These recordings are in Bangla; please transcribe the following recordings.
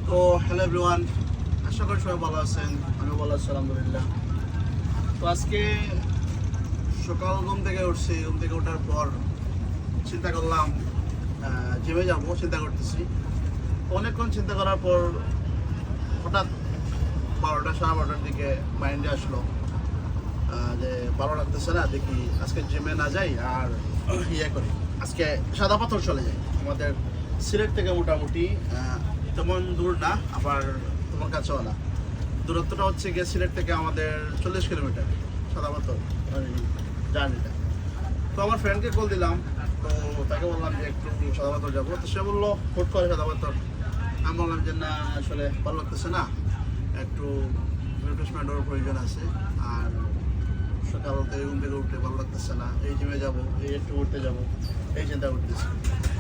তো হ্যালো এভরিওয়ান, আশা করি সবাই ভালো আছেন। আমি ভালো আছি আলহামদুলিল্লাহ। তো আজকে সকাল ঘুম থেকে উঠছি। ঘুম থেকে ওঠার পর চিন্তা করলাম জিমে যাবো, চিন্তা করতেছি। অনেকক্ষণ চিন্তা করার পর হঠাৎ 12টার দিকে মাইন্ডে আসলো যে ভালো লাগতেছে না, দেখি আজকে জিমে না যাই আর ইয়ে করি, আজকে সাদা পাথর চলে যাই। আমাদের সিলেট থেকে মোটামুটি তেমন দূর না, আবার তোমার কাছেও না। দূরত্বটা হচ্ছে গিয়ে সিলেট থেকে আমাদের 40 কিলোমিটার সাদা পাথর জার্নিটা। তো আমার ফ্রেন্ডকে কল দিলাম, তো তাকে বললাম যে একটু সাদা পাথর যাবো। তো সে বললো হুট করে সাদা পাথর। আমি বললাম যে না, আসলে ভালো লাগতেছে না, একটু রিফ্রেশমেন্টের প্রয়োজন আছে। আর সকাল থেকে ঘুম থেকে উঠতে ভালো লাগতেছে না, এই জিমে যাবো, এই একটু উঠতে যাবো, এই চিন্তা করতেছি।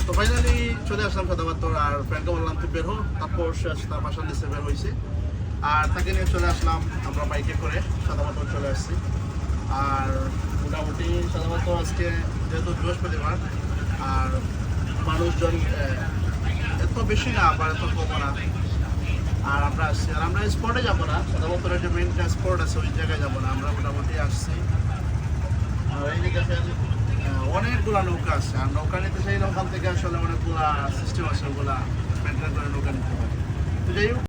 তো ফাইনালি চলে আসলাম সাদা পাথর। আর ফ্রেন্ডকে বললাম তুই বের হো, তারপর সে তার বাসার নিচে বের হয়েছে। আর তাকে নিয়ে চলে আসলাম, আমরা বাইকে করে সাদা পাথর চলে আসছি। আর মোটামুটি সাদা পাথর আজকে যেহেতু বৃহস্পতিবার, আর মানুষজন এত বেশি না, আবার এত কম না। আর আমরা আসছি, আর আমরা স্পটে যাবো না, সাদা পাথরের যে মেন স্পট আছে ওই জায়গায় যাবো না, আমরা মোটামুটি আসছি। আর এই যে দেখেন অনেকগুলা নৌকা আছে, আর নৌকা নিতে চাইলে ওখান থেকে আসলে অনেকগুলা সিস্টেম আছে, ওগুলা মেনটেন করে নৌকা নিতে হয়। তো যাই হোক,